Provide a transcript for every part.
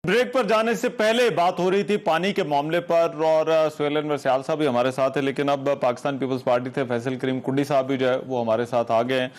Break पर जाने से पहले बात हो रही थी पानी के मामले पर और सुहेल अनवर सियाल साहब भी हमारे साथ है, लेकिन अब पाकिस्तान पीपल्स पार्टी थे फैसल करीम कुंडी साहब भी जो है वो हमारे साथ आ गए हैं।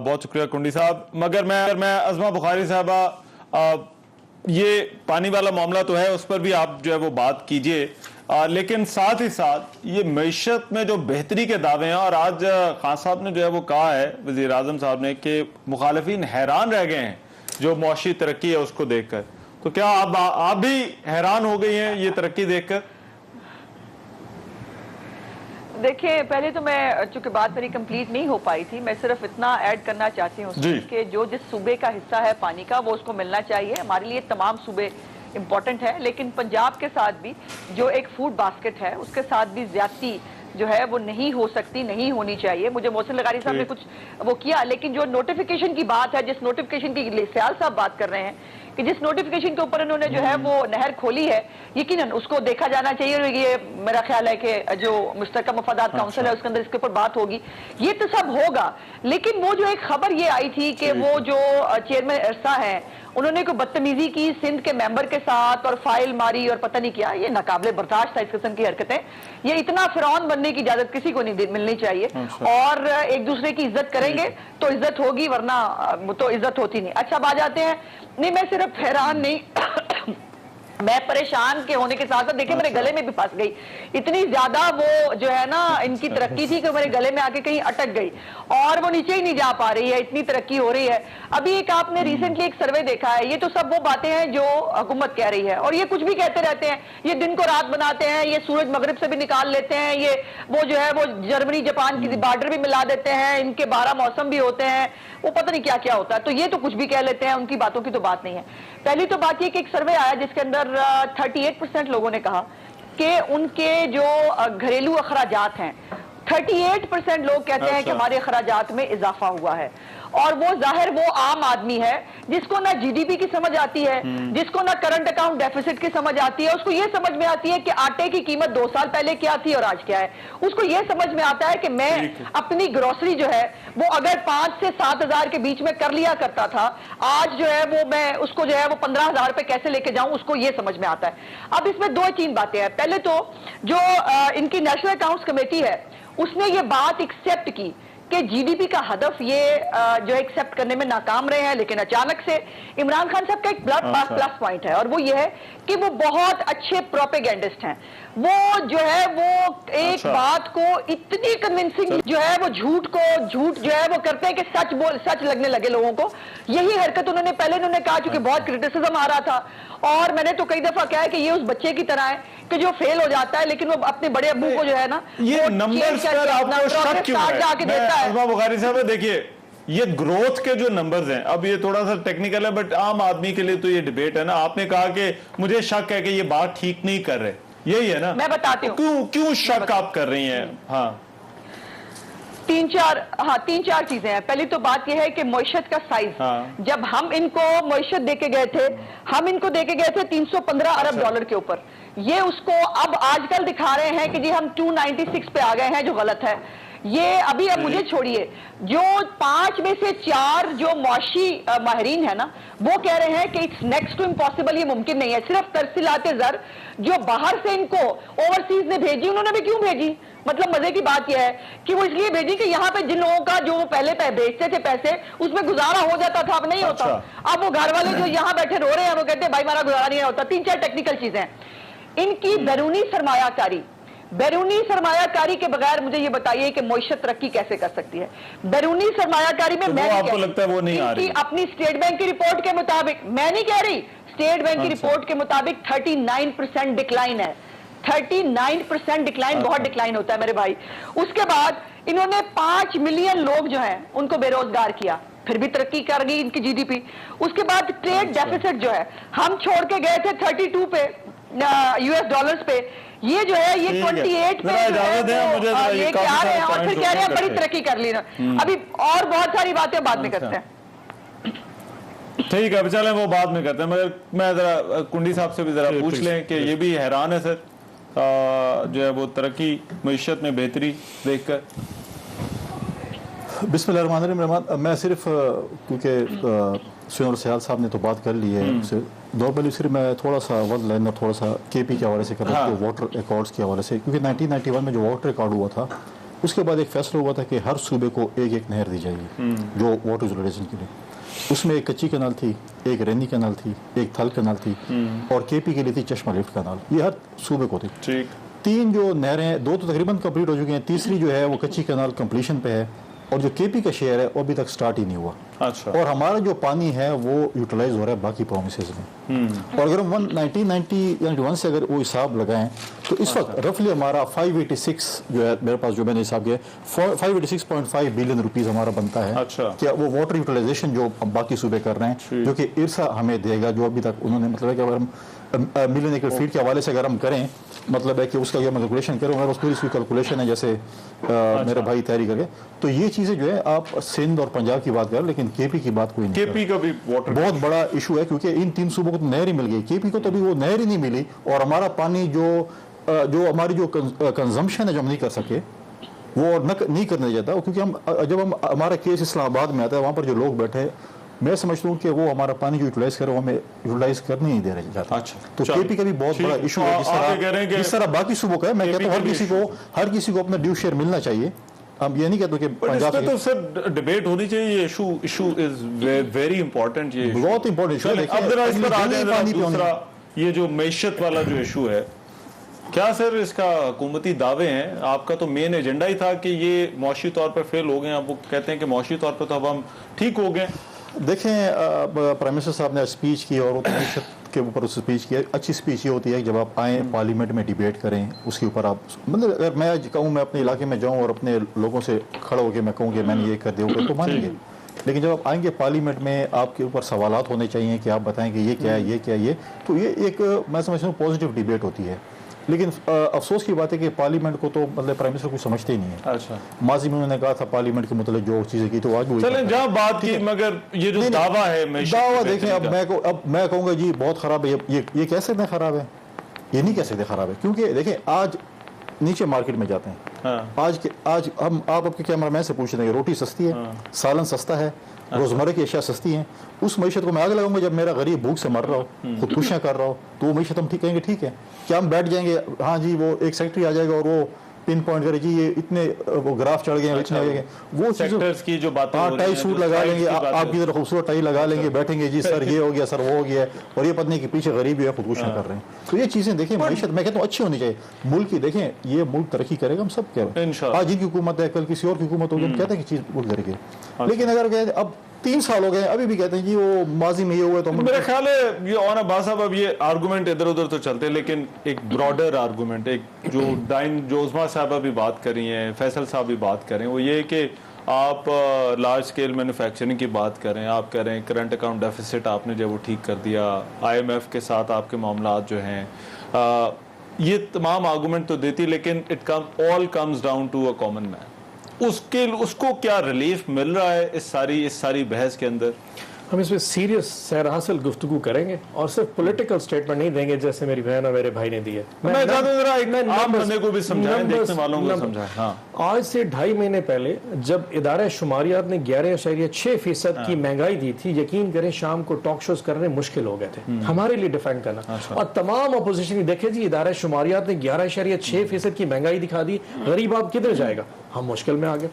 बहुत शुक्रिया कुंडी साहब। मगर मैं अज़मा बुखारी साहबा, ये पानी वाला मामला तो है, उस पर भी आप जो है वो बात कीजिए, लेकिन साथ ही साथ ये मईशत में जो बेहतरी के दावे हैं, और आज खान साहब ने जो है वो कहा है वज़ीर आज़म साहब ने कि मुखालिफिन हैरान रह गए हैं जो मुआशी तरक्की है उसको देखकर। तो क्या आप भी हैरान हो गई हैं ये तरक्की देखकर? देखिए, पहले तो मैं, चूंकि बात मेरी कंप्लीट नहीं हो पाई थी, मैं सिर्फ इतना ऐड करना चाहती हूँ कि जो जिस सूबे का हिस्सा है पानी का वो उसको मिलना चाहिए। हमारे लिए तमाम सूबे इम्पोर्टेंट है, लेकिन पंजाब के साथ भी जो एक फूड बास्केट है उसके साथ भी ज्यादती जो है वो नहीं हो सकती, नहीं होनी चाहिए। मुझे मोहसिन लगारी साहब ने कुछ वो किया, लेकिन जो नोटिफिकेशन की बात है, जिस नोटिफिकेशन की सियाल साहब बात कर रहे हैं कि जिस नोटिफिकेशन के ऊपर इन्होंने जो है वो नहर खोली है, यकीनन उसको देखा जाना चाहिए। और ये मेरा ख्याल है कि जो मुश्तरका मफादात काउंसिल है उसके अंदर इसके ऊपर बात होगी, ये तो सब होगा। लेकिन वो जो एक खबर ये आई थी कि वो जो चेयरमैन इरसा है उन्होंने कोई बदतमीजी की सिंध के मेंबर के साथ और फाइल मारी और पता नहीं क्या, ये नाकाबिले बर्दाश्त था इस किस्म की हरकतें। ये इतना फिरौन बनने की इजाजत किसी को नहीं मिलनी चाहिए। और एक दूसरे की इज्जत करेंगे तो इज्जत होगी, वरना तो इज्जत होती नहीं। अच्छा, अब आ जाते हैं, नहीं मैं सिर्फ हैरान नहीं मैं परेशान के होने के साथ साथ देखिए मेरे गले में भी फंस गई। इतनी ज्यादा वो जो है ना इनकी तरक्की थी कि मेरे गले में आके कहीं अटक गई और वो नीचे ही नहीं जा पा रही है, इतनी तरक्की हो रही है। अभी एक आपने रिसेंटली एक सर्वे देखा है, ये तो सब वो बातें हैं जो हुकूमत कह रही है, और ये कुछ भी कहते रहते हैं, ये दिन को रात बनाते हैं, ये सूरज मगरिब से भी निकाल लेते हैं, ये वो जो है वो जर्मनी जापान की बॉर्डर भी मिला देते हैं, इनके 12 मौसम भी होते हैं, वो पता नहीं क्या क्या होता है। तो ये तो कुछ भी कह लेते हैं, उनकी बातों की तो बात नहीं है। पहली तो बात ये कि एक सर्वे आया जिसके अंदर 38% लोगों ने कहा कि उनके जो घरेलू अखराजात हैं, 38% लोग कहते हैं कि हमारे अखराजात में इजाफा हुआ है। और वो जाहिर वो आम आदमी है जिसको ना जीडीपी की समझ आती है, जिसको ना करंट अकाउंट डेफिसिट की समझ आती है। उसको ये समझ में आती है कि आटे की कीमत 2 साल पहले क्या थी और आज क्या है। उसको ये समझ में आता है कि मैं अपनी ग्रोसरी जो है वो अगर 5 से 7 हजार के बीच में कर लिया करता था, आज जो है वो मैं उसको जो है वो 15,000 रुपए कैसे लेके जाऊं, उसको ये समझ में आता है। अब इसमें 2-3 बातें हैं। पहले तो जो इनकी नेशनल अकाउंट्स कमेटी है उसने ये बात एक्सेप्ट की कि जीडीपी का हदफ ये जो एक्सेप्ट करने में नाकाम रहे हैं, लेकिन अचानक से इमरान खान साहब का एक प्लस पॉइंट है, और वो ये है कि वो बहुत अच्छे प्रोपेगेंडिस्ट हैं। वो जो है वो एक बात को इतनी कन्विंसिंग जो है वो झूठ जो है वो करते हैं कि सच लगने लगे लोगों को। यही हरकत उन्होंने कहा, चूंकि बहुत क्रिटिसिज्म आ रहा था, और मैंने तो कई दफा कहा है कि ये उस बच्चे की तरह है कि जो फेल हो जाता है लेकिन वो अपने बड़े अब्बू को जो है ना ये नंबर्स पर आपको शक क्यों है? अज़मा बुखारी साहब, देखिए ये ग्रोथ के जो नंबर्स हैं, अब ये थोड़ा सा टेक्निकल है बट आम आदमी के लिए तो ये डिबेट है ना। आपने कहा कि मुझे शक है कि ये बात ठीक नहीं कर रहे, यही है ना? मैं बताती हूँ क्यों शक आप कर रही हैं? हाँ, 3-4 चीजें हैं। पहली तो बात यह है कि मईशत का साइज, जब हम इनको मईशत देके गए थे, हम इनको देके गए थे 315 अरब डॉलर के ऊपर। ये उसको अब आजकल दिखा रहे हैं कि जी हम 296 पे आ गए हैं, जो गलत है। ये अभी अब मुझे छोड़िए, जो 5 में से 4 जो मुआशी माहिरीन है ना, वो कह रहे हैं कि इट्स नेक्स्ट टू इम्पॉसिबल, ये मुमकिन नहीं है। सिर्फ तरसीलाते ज़र जो बाहर से इनको ओवरसीज ने भेजी, उन्होंने भी क्यों भेजी? मतलब मजे की बात यह है कि वो इसलिए भेजी कि यहाँ पे जिन लोगों का जो पहले भेजते थे पैसे, उसमें गुजारा हो जाता था, अब नहीं होता। अब वो घर वाले जो यहाँ बैठे रो रहे हैं वो कहते हैं भाई हमारा गुजारा नहीं होता। 3-4 टेक्निकल चीजें। इनकी बैरूनी सरमायाकारी के बगैर मुझे ये बताइए कि मईशत तरक्की कैसे कर सकती है? बैरूनी सरमायाकारी में मैं आपको लगता है वो नहीं आ रही? अपनी स्टेट बैंक की रिपोर्ट के मुताबिक, मैं नहीं कह रही, स्टेट बैंक की रिपोर्ट के मुताबिक 39% डिक्लाइन है। 39% डिक्लाइन, बहुत डिक्लाइन होता है मेरे भाई। उसके बाद इन्होंने 5 मिलियन लोग जो हैं उनको बेरोजगार किया, फिर भी तरक्की कर गई इनकी जीडीपी। उसके बाद ट्रेड डेफिसिट जो है हम छोड़ के गए थे 32 पे यूएस डॉलर्स पे, ये जो है ये 28 पे लेके आ रहे हैं, और फिर कह रहे हैं बड़ी तरक्की कर ली ना। अभी और बहुत सारी बातें बाद में करते हैं। ठीक है, चलें वो बाद में करते हैं, मगर मैं जरा कुंडी साहब से भी जरा पूछ लें कि ये भी हैरान है सर जो है वो तरक्की मईशत में बेहतरी देखकर। बिस्मिल्लाहिर्रहमानिर्रहीम। मैं सिर्फ क्योंकि सुहेल सियाल साहब ने तो बात कर ली है, नॉर्मली सिर्फ मैं थोड़ा सा वन लाइन और थोड़ा सा केपी के हवाले से कर रहा हूँ, वाटर रिकॉर्ड्स के हवाले से, क्योंकि 1991 में जो वाटर रिकॉर्ड हुआ था उसके बाद एक फैसला हुआ था कि हर सूबे को एक एक नहर दी जाएगी जो वाटर यूटिलाइजेशन के लिए। उसमें एक कच्ची कनाल थी, एक रेनी कनाल थी, एक थल कनाल थी, और केपी के लिए थी चश्मा लिफ्ट कनाल। ये हर सूबे को थी। 3 जो नहरें, 2 तो तकरीबन कंप्लीट हो चुकी हैं, तीसरी जो है वो कच्ची कनाल कंप्लीशन पे है, और जो केपी का शेयर है वो अभी तक स्टार्ट ही नहीं हुआ। अच्छा। और हमारा जो पानी है वो यूटिलाइज हो रहा है बाकी प्रोविंसेस में। और अगर हम 1991 से अगर वो हिसाब लगाएं तो इस वक्त रफली हमारा 586 जो है मेरे पास, जो मैंने हिसाब किया 586.5 बिलियन रुपीस हमारा बनता है। अच्छा। क्या वो वाटर यूटिलाइजेशन जो बाकी सूबे कर रहे हैं, जो कि इरसा हमें देगा, जो अभी तक उन्होंने, मतलब है कि अगर हम मिलियन एकड़ फीट के हवाले से अगर हम करें, मतलब है कि उसका जो हम कैलकुलेशन करें, हमारे पास पूरी उसकी कैलकुलेशन है, जैसे मेरे भाई तैयारी करके, तो ये चीज़ें जो है आप सिंध और पंजाब की बात करें, लेकिन केपी की बात कोई नहीं। केपी का भी वाटर बहुत बड़ा इशू है, क्योंकि इन 3 सूबों को तो नहर ही मिल गई, केपी को तो अभी वो नहर ही नहीं मिली, और हमारा पानी जो हमारी जो कंजम्पशन है जो हम नहीं कर सके वो नहीं करने जाता, क्योंकि जब हमारा केस इस्लामाबाद में आता है, वहाँ पर जो लोग बैठे, मैं समझता हूँ कि वो हमारा पानी जो यूटिलाइज करे वो हमें यूटिलाइज करने नहीं दे रहे जाता। अच्छा। तो केपी का भी बहुत बड़ा इशू है, जिस तरह बाकी सूबों का है। मैं कहता हूँ हर किसी को अपना ड्यू शेयर मिलना चाहिए। हम ये नहीं कहते कि पंजाब में तो सर डिबेट होनी चाहिए। ये इशू इज वेरी इंपॉर्टेंट, ये बहुत इंपॉर्टेंट इशू है। अब जरा इस पर आ जाए, दूसरा ये जो मैशत वाला जो इशू है, क्या सर इसका हुकूमती दावे हैं? आपका तो मेन एजेंडा ही था कि ये मौशी तौर पर फेल हो गए, आप वो कहते हैं कि मौशी तौर पर तो अब हम ठीक हो गए। देखें, प्राइम मिनिस्टर साहब ने स्पीच की और मैशत के ऊपर उस स्पीच की। अच्छी स्पीच ये होती है कि जब आप आएँ पार्लियामेंट में डिबेट करें, उसके ऊपर आप, मतलब अगर मैं कहूँ मैं अपने इलाके में जाऊँ और अपने लोगों से खड़ा होकर मैं कहूँ कि मैंने ये कर दिया तो मानेंगे, लेकिन जब आप आएंगे पार्लियामेंट में आपके ऊपर सवालात होने चाहिए कि आप बताएं कि ये क्या है, ये क्या है, ये तो ये एक मैं समझता हूँ पॉजिटिव डिबेट होती है। लेकिन अफसोस की बात है कि पार्लियामेंट को तो मतलब प्राइम मिनिस्टर कुछ समझते ही नहीं है। अच्छा। माजी में उन्होंने कहा था पार्लियामेंट के मतलब जो चीजें की तो आज भी चलें जहाँ बात की, मगर ये जो दावा है, दावा देखें, अब मैं कहूँगा जी बहुत खराब है, ये कह सकते हैं खराब है, ये नहीं कह सकते खराब है, क्योंकि देखें आज नीचे मार्केट में जाते हैं, आज हम आप आपके कैमरामैन से पूछ रहे हैं, रोटी सस्ती है, सालन सस्ता है, रोजमर्रा की अशिया सस्ती हैं, उस मैशत को मैं आगे लगाऊंगा जब मेरा गरीब भूख से मर रहा हो, खुदकुशियां कर रहा हो, तो वो मैशत हम ठीक कहेंगे ठीक है। क्या हम बैठ जाएंगे, हाँ जी वो एक सेक्रेटरी आ जाएगा और वो पिन पॉइंट करे जी ये इतने वो ग्राफ चढ़ गए, इतने हो गए, वो सेक्टर्स की जो बातें, हाँ टाई सूट लगा लेंगे, आपकी तरह खूबसूरत टाई लगा लेंगे, बैठेंगे जी सर ये हो गया, सर वो हो गया, और ये पत्नी के पीछे गरीब है खुदकुशियां कर रहे हैं। तो ये चीजें देखें, मैशत मैं कहता हूँ अच्छी होनी चाहिए मुल्क की। देखें ये मुल्क तरक्की करेगा, हम सब कह रहे हैं, आज जिनकी हुकूमत है कल किसी और की हुकूमत होगी, हम कहते हैं कि चीज मुल्क करेगी। लेकिन अगर अब 3 साल हो गए अभी भी कहते हैं कि वो माजी में ये हुआ, तो मेरा ख्याल है ये और अब्बास साहब अब ये आर्गुमेंट इधर उधर तो चलते हैं, लेकिन एक ब्रॉडर आर्गुमेंट, एक जो उस्मा साहब भी बात कर रही हैं, फैसल साहब भी बात कर रहे हैं, वो ये कि आप लार्ज स्केल मैन्युफैक्चरिंग की बात कर रहे हैं, आप कह रहे हैं करंट अकाउंट डेफिसिट आपने जब वो ठीक कर दिया, IMF के साथ आपके मामलात जो हैं, ये तमाम आर्गुमेंट तो देती, लेकिन all comes down to a common man. उसको क्या रिलीफ मिल रहा है इस सारी बहस के अंदर? हम इसमें सीरियस सैर हासिल गुफ्तगू करेंगे और सिर्फ पॉलिटिकल स्टेटमेंट नहीं देंगे जैसे मेरी बहन और मेरे भाई ने दिए। मैं जरा एक आम बंदे को भी समझाएं, देखने वालों को समझाएं। हाँ। आज से 2.5 महीने पहले जब इदारा शुमारियात ने 11.6% की महंगाई दी थी, यकीन करें शाम को टॉक शोज करने मुश्किल हो गए थे हमारे लिए डिफेंड करना। अच्छा। और तमाम अपोजिशन की देखे जी, इदारा शुमारियात ने 11.6% की महंगाई दिखा दी, गरीब आप किधर जाएगा, हम मुश्किल में आ गए।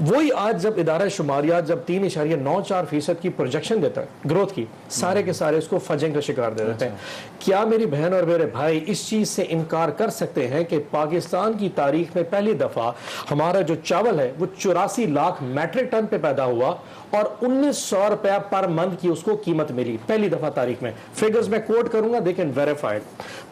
वही आज जब इदारा शुमारियात जब 3.94% की प्रोजेक्शन देता है ग्रोथ की, सारे के सारे इसको फजंग का शिकार दे देते हैं। क्या मेरी बहन और मेरे भाई इस चीज से इनकार कर सकते हैं कि पाकिस्तान की तारीख में पहली दफा हमारा जो चावल है वो 84 लाख मैट्रिक टन पे पैदा हुआ और 1900 रुपया पर मंथ की उसको कीमत मिली, पहली दफा तारीख में। फिगर्स में कोट करूंगा, देखें वेरीफाइड।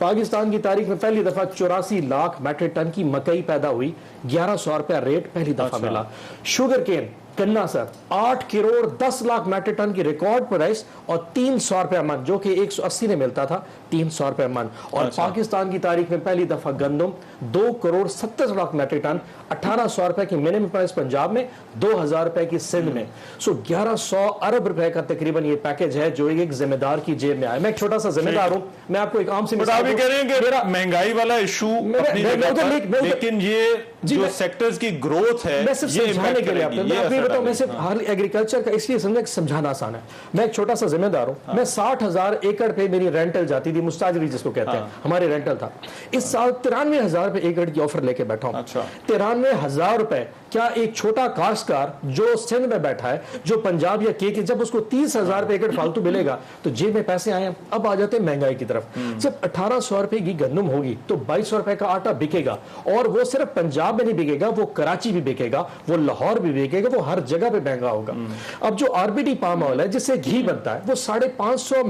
पाकिस्तान की तारीख में पहली दफा 84 लाख मैट्रिक टन की मकई पैदा हुई, 1100 रुपया रेट पहली दफा मिला। शुगर केन गन्ना sir 8 crore 10 lakh metric ton की रिकॉर्ड प्राइस और 300 रुपया मन, जो कि 180 में मिलता था, 300 रुपया मन। और पाकिस्तान की तारीख में पहली दफा गंदम 2 करोड़ 70 लाख मैट्रिक टन, 1800 रुपए की मिनिमम प्राइस पंजाब में, 2000 रुपए की सिंध में। सो 1100 अरब रुपए का तकरीबन ये पैकेज है जो एक जिम्मेदार की जेब में आया। मैं एक छोटा सा जिम्मेदार हूं, मैं आपको एक आम सी मिसाल भी कह रहे हैं कि महंगाई वाला इशू, लेकिन ये जो सेक्टर्स की ग्रोथ है, मैं सिर्फ समझाने के लिए आपको बताऊं, मैं सिर्फ हर एग्रीकल्चर का इसलिए समझाना आसान है। मैं एक छोटा सा जिम्मेदार हूं। मैं 60,000 एकड़ पे मेरी रेंटल जाती थी, मुस्ताजरी जिसको कहते हैं, हमारे रेंटल था। इस साल 93,000 रुपए एकड़ की ऑफर लेके बैठा हूं। 93,000 रुपए क्या एक छोटा काश्तकार जो सिंध में बैठा है, जो पंजाब या के जब उसको 30,000 रुपए एकड़ फालतू मिलेगा तो जेब में पैसे आए। अब आ जाते हैं महंगाई की तरफ। जब 1800 रुपए की गंदम होगी तो 2200 रुपए का आटा बिकेगा, और वो सिर्फ पंजाब में नहीं बिकेगा, वो कराची भी बिकेगा, वो लाहौर भी बिकेगा, वो हर जगह पे महंगा होगा। अब जो आरबीडी पाम ऑयल है जिससे घी बनता है, वो 550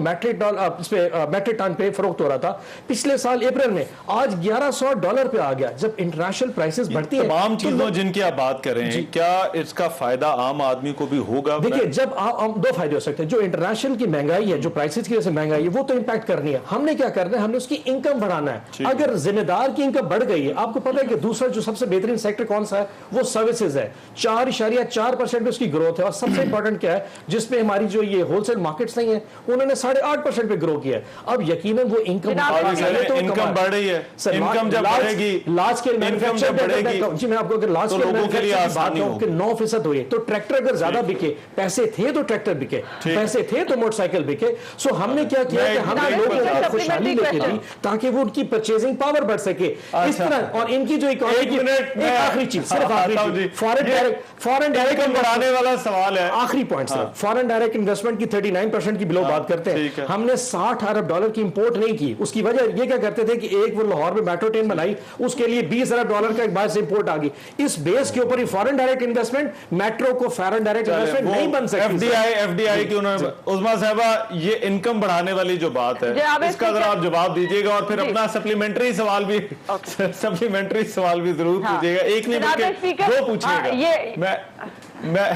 मैट्रिक टन पे फरोख्त हो रहा था पिछले साल अप्रैल में, आज $1100 पे आ गया। जब इंटरनेशनल प्राइसेस बढ़ती है, तमाम चीजों जिनकी आप बात कर रहे हैं, क्या इसका फायदा आम आदमी को भी होगा? देखिए, जब आप दो फायदे हो सकते हैं। जो इंटरनेशनल की महंगाई है, जो प्राइसेस की वजह से महंगाई है, वो तो इंपैक्ट करनी है। हमने क्या करना है, हमने उसकी इनकम बढ़ाना है। अगर जिम्मेदार की इनकम बढ़ गई है, आपको पता है कि दूसरा जो सबसे बेहतरीन सेक्टर कौन सा है, वो सर्विसेज है। 4.4% उसकी ग्रोथ है। और सबसे इंपॉर्टेंट क्या है, जिसमें हमारी जो ये होलसेल मार्केट्स नहीं है, उन्होंने 8.5% पे ग्रो किया है। अब यकीनन वो इनकम बढ़ रही है। इनकम जब बढ़ेगी, लार्ज स्केल मैन्युफैक्चरिंग बढ़ेगी। जी, मैं आपको अगर लार्ज स्केल मैन्युफैक्चरिंग बात कहूं कि 9% हुई, तो ट्रैक्टर अगर ज्यादा बिके, पैसे थे तो ट्रैक्टर बिके, पैसे थे तो मोटरसाइकिल बिके। सो हमने क्या किया कि हमने लोगों को खुशहाली लेके दी ताकि वो उनकी परचेजिंग पावर बढ़ सके। इस तरह, और इनकी जो इकोनॉमी की एक आखिरी चीज, सिर्फ आखिरी, फॉरेन डायरेक्ट बढ़ाने वाला सवाल है, आखिरी पॉइंट सिर्फ, फॉरेन डायरेक्ट इन्वेस्टमेंट की 39% की बिलो बात करते हैं। हमने $60 अरब की इंपोर्ट नहीं की। उसकी वजह ये क्या करते थे कि एक वो लाहौर में मेट्रो ट्रेन बनाई, उसके लिए $20 अरब का एक बाहर से इंपोर्ट आ गई। इस बेस के ऊपर ही फॉरेन डायरेक्ट इन्वेस्टमेंट, मेट्रो को फॉरेन डायरेक्ट इन्वेस्टमेंट नहीं बन सकती। एफडीआई की उन्होंने, उस्मा साहबा, ये इनकम बढ़ाने वाली जो बात है, इसका जरा आप जवाब दीजिएगा, और फिर अपना सप्लीमेंट्री सवाल भी जरूर पूछिएगा। एक नहीं बल्कि दो पूछिएगा। मैं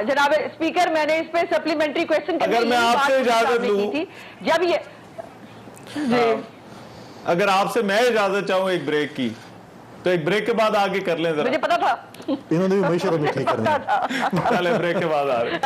जनाब स्पीकर, मैंने इस पे सप्लीमेंट्री क्वेश्चन अगर मैं आपसे इजाजत लूं, जब ये अगर आपसे मैं इजाजत चाहूं एक ब्रेक की, तो एक ब्रेक के बाद आगे कर लें जरा। मुझे पता था इन्होंने भी मईशत ठीक करनी है। चले ब्रेक के बाद आ रहे हैं।